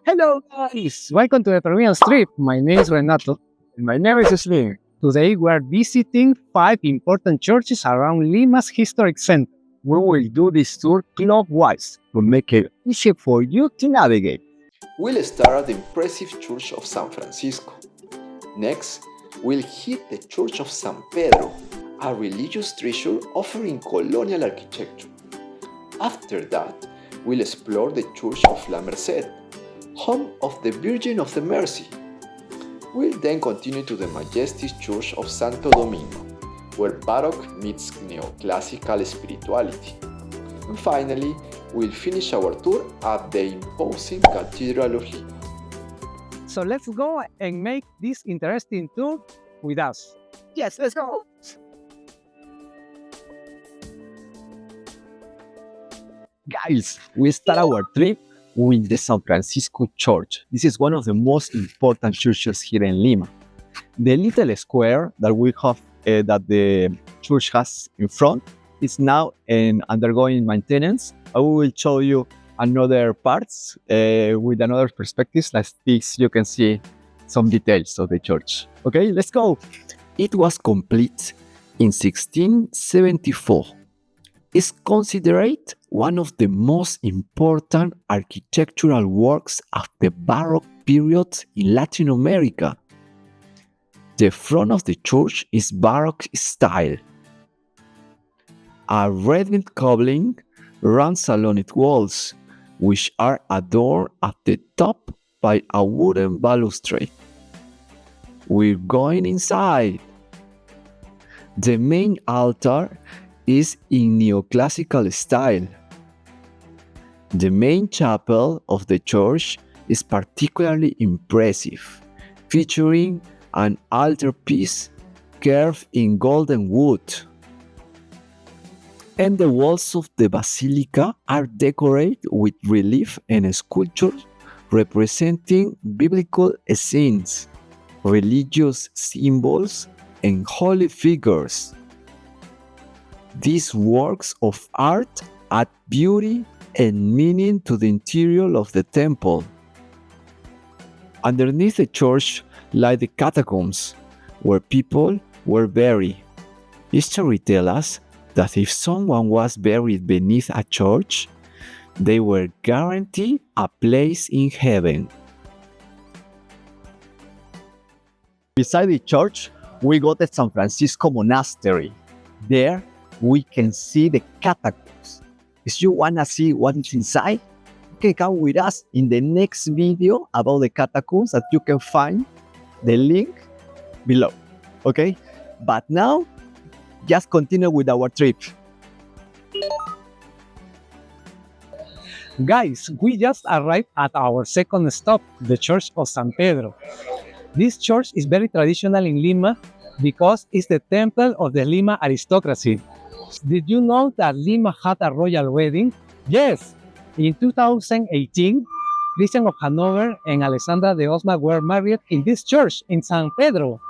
Hello guys! Welcome to the Peruvian trip. My name is Renato. And my name is Slim. Today we are visiting 5 important churches around Lima's historic center. We will do this tour clockwise to make it easier for you to navigate. We'll start at the impressive Church of San Francisco. Next, we'll hit the Church of San Pedro, a religious treasure offering colonial architecture. After that, we'll explore the Church of La Merced, home of the Virgin of the Mercy. We'll then continue to the majestic Church of Santo Domingo, where Baroque meets neoclassical spirituality. And finally, we'll finish our tour at the imposing Cathedral of Lima. So let's go and make this interesting tour with us. Yes, let's go. Guys, we start our trip with the San Francisco Church. This is one of the most important churches here in Lima. The little square that we have, that the church has in front, is now undergoing maintenance. I will show you another parts with another perspectives. Like this, you can see some details of the church. Okay, let's go. It was complete in 1674. It's considered one of the most important architectural works of the Baroque period in Latin America. The front of the church is Baroque style. A red cobbling runs along its walls, which are adorned at the top by a wooden balustrade. We're going inside. The main altar is in neoclassical style. The main chapel of the church is particularly impressive, featuring an altarpiece carved in golden wood. And the walls of the basilica are decorated with relief and sculptures representing biblical scenes, religious symbols, and holy figures. These works of art add beauty and meaning to the interior of the temple. Underneath the church lie the catacombs, where people were buried. History tells us that if someone was buried beneath a church, they were guaranteed a place in heaven. Beside the church, we got the San Francisco Monastery. There, we can see the catacombs. If you wanna see what is inside, you can come with us in the next video about the catacombs that you can find the link below. Okay? But now, just continue with our trip. Guys, we just arrived at our second stop, the Church of San Pedro. This church is very traditional in Lima because it's the temple of the Lima aristocracy. Did you know that Lima had a royal wedding? Yes! In 2018, Christian of Hanover and Alexandra de Osma were married in this church in San Pedro.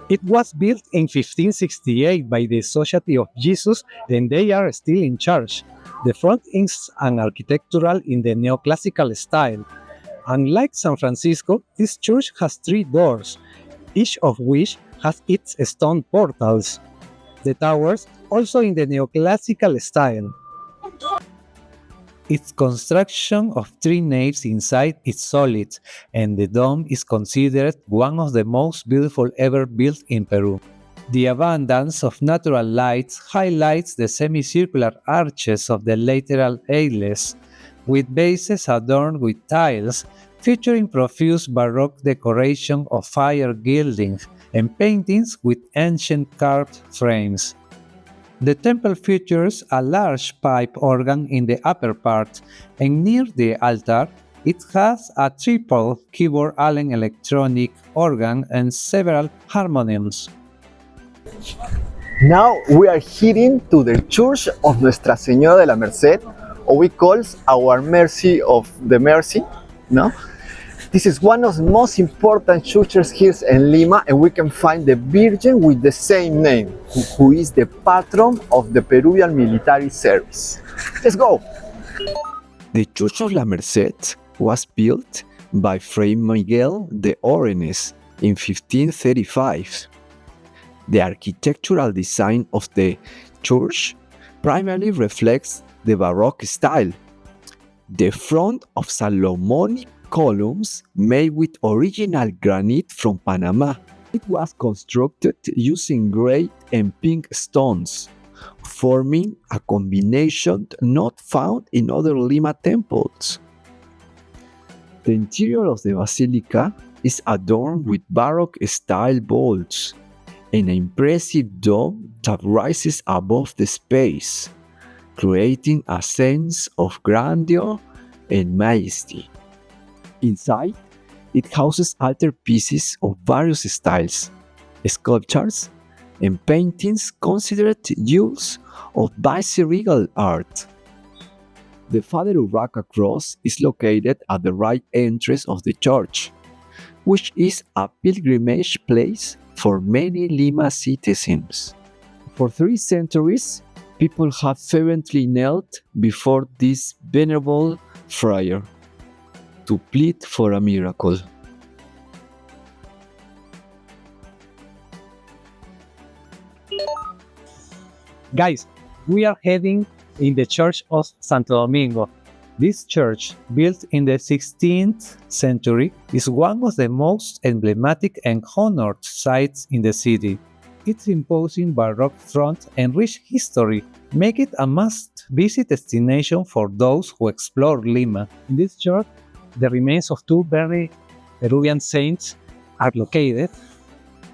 It was built in 1568 by the Society of Jesus, and they are still in charge. The front is an architectural in the neoclassical style. Unlike San Francisco, this church has 3 doors, each of which has its stone portals. The towers also in the neoclassical style. Its construction of 3 naves inside is solid, and the dome is considered one of the most beautiful ever built in Peru. The abundance of natural lights highlights the semicircular arches of the lateral aisles, with bases adorned with tiles, featuring profuse Baroque decoration of fire gilding and paintings with ancient carved frames. The temple features a large pipe organ in the upper part, and near the altar, it has a triple keyboard Allen electronic organ and several harmoniums. Now we are heading to the Church of Nuestra Señora de la Merced, or we call our Mercy of the Mercy. No? This is one of the most important churches here in Lima, and we can find the Virgin with the same name, who is the patron of the Peruvian military service. Let's go! The Church of La Merced was built by Fray Miguel de Orenes in 1535. The architectural design of the church primarily reflects the Baroque style. The front of Solomonic columns made with original granite from Panama. It was constructed using gray and pink stones, forming a combination not found in other Lima temples. The interior of the basilica is adorned with Baroque-style vaults and an impressive dome that rises above the space, creating a sense of grandeur and majesty. Inside, it houses altarpieces of various styles, sculptures, and paintings considered jewels of viceregal art. The Father Urraca cross is located at the right entrance of the church, which is a pilgrimage place for many Lima citizens. For 3 centuries, people have fervently knelt before this venerable friar to plead for a miracle. Guys, we are heading in the Church of Santo Domingo. This church, built in the 16th century, is one of the most emblematic and honored sites in the city. Its imposing Baroque front and rich history make it a must-visit destination for those who explore Lima. In this church, the remains of 2 very Peruvian saints are located,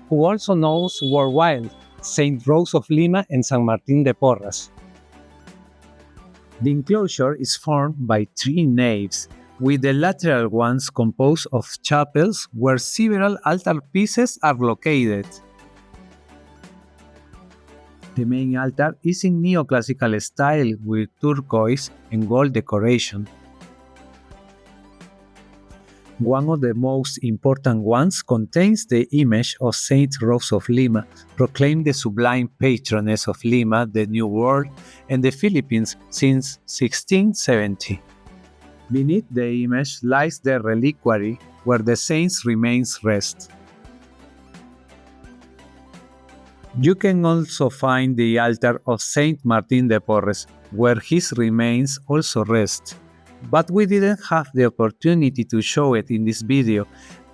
who also known worldwide, Saint Rose of Lima and San Martin de Porras. The enclosure is formed by 3 naves, with the lateral ones composed of chapels where several altar pieces are located. The main altar is in neoclassical style with turquoise and gold decoration. One of the most important ones contains the image of Saint Rose of Lima, proclaimed the sublime patroness of Lima, the New World, and the Philippines since 1670. Beneath the image lies the reliquary where the saint's remains rest. You can also find the altar of Saint Martin de Porres, where his remains also rest. But we didn't have the opportunity to show it in this video,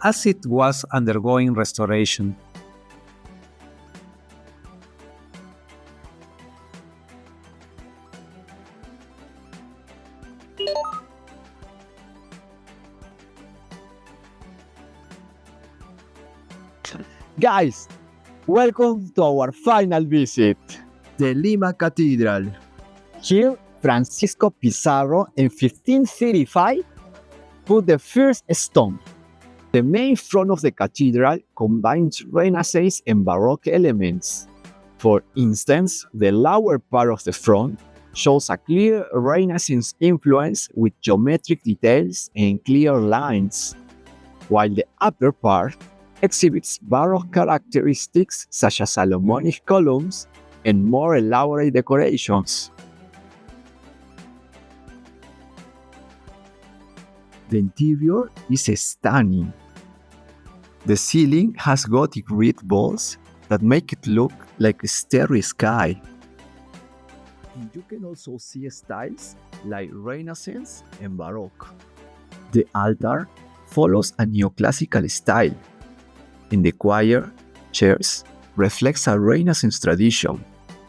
as it was undergoing restoration. Guys, welcome to our final visit, the Lima Cathedral. Here, Francisco Pizarro in 1535 put the first stone. The main front of the cathedral combines Renaissance and Baroque elements. For instance, the lower part of the front shows a clear Renaissance influence with geometric details and clear lines, while the upper part exhibits Baroque characteristics such as Solomonic columns and more elaborate decorations. The interior is stunning. The ceiling has Gothic red balls that make it look like a starry sky. And you can also see styles like Renaissance and Baroque. The altar follows a neoclassical style, and the choir chairs reflects a Renaissance tradition.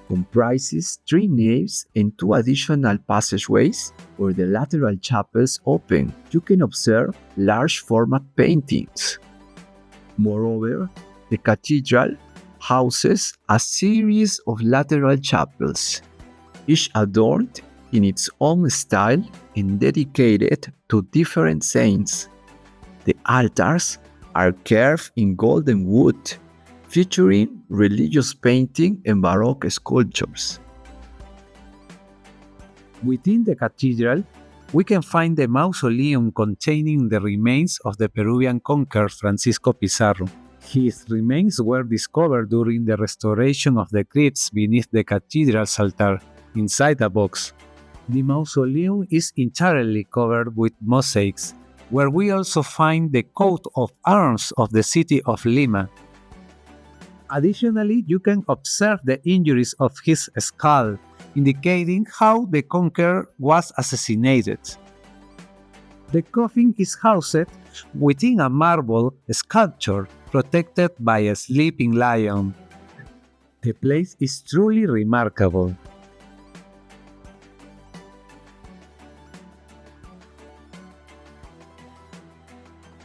Comprises 3 naves and 2 additional passageways where the lateral chapels open. You can observe large format paintings. Moreover, the cathedral houses a series of lateral chapels, each adorned in its own style and dedicated to different saints. The altars are carved in golden wood, featuring religious painting and Baroque sculptures. Within the cathedral, we can find the mausoleum containing the remains of the Peruvian conqueror Francisco Pizarro. His remains were discovered during the restoration of the crypts beneath the cathedral's altar, inside a box. The mausoleum is entirely covered with mosaics, where we also find the coat of arms of the city of Lima. Additionally, you can observe the injuries of his skull, indicating how the conqueror was assassinated. The coffin is housed within a marble sculpture protected by a sleeping lion. The place is truly remarkable.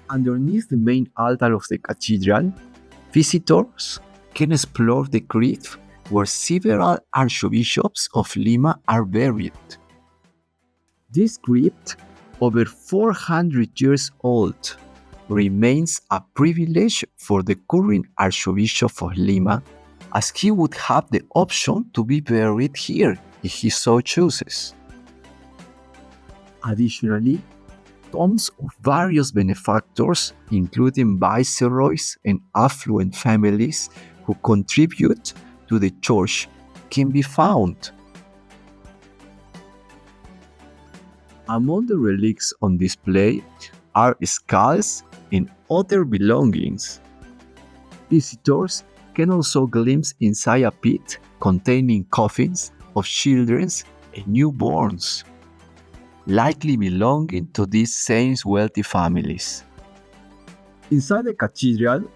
Underneath the main altar of the cathedral, visitors can explore the crypt where several archbishops of Lima are buried. This crypt, over 400 years old, remains a privilege for the current Archbishop of Lima, as he would have the option to be buried here if he so chooses. Additionally, tombs of various benefactors, including viceroys and affluent families who contribute to the church, can be found. Among the relics on display are skulls and other belongings. Visitors can also glimpse inside a pit containing coffins of children and newborns, likely belonging to these same wealthy families. Inside the cathedral,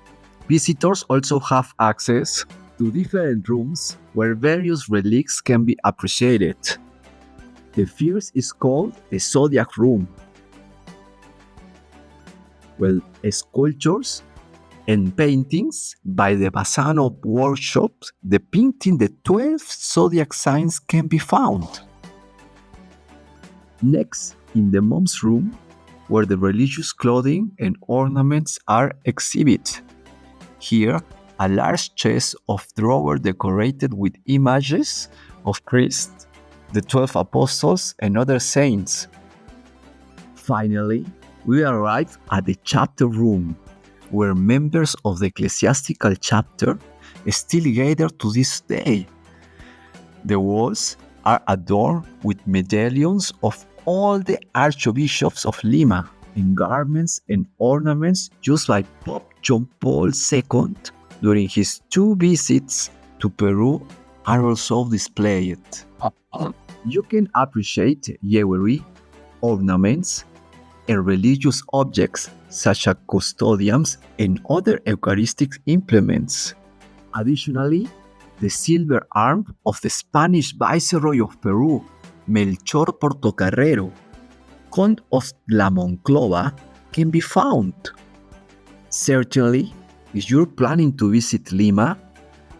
visitors also have access to different rooms where various relics can be appreciated. The first is called the Zodiac Room, where sculptures and paintings by the Bassano workshop depicting the 12 zodiac signs can be found. Next, in the Mom's Room, where the religious clothing and ornaments are exhibited. Here, a large chest of drawers decorated with images of Christ, the 12 apostles, and other saints. Finally, we arrive at the chapter room, where members of the ecclesiastical chapter still gather to this day. The walls are adorned with medallions of all the archbishops of Lima, and garments and ornaments used by Pope John Paul II during his 2 visits to Peru are also displayed. You can appreciate jewelry, ornaments, and religious objects such as custodians and other Eucharistic implements. Additionally, the silver arm of the Spanish Viceroy of Peru, Melchor Portocarrero, Count of La Monclova, can be found. Certainly, if you're planning to visit Lima,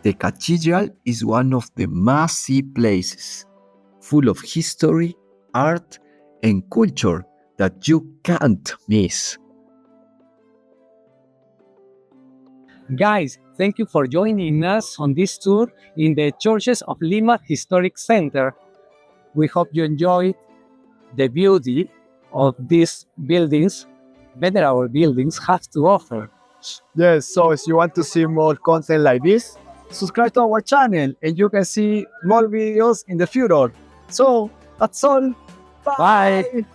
the cathedral is one of the must-see places, full of history, art, and culture that you can't miss. Guys, thank you for joining us on this tour in the Churches of Lima Historic Center. We hope you enjoyed the beauty of these buildings, better our buildings have to offer. Yes, so if you want to see more content like this, subscribe to our channel and you can see more videos in the future. So, that's all. Bye.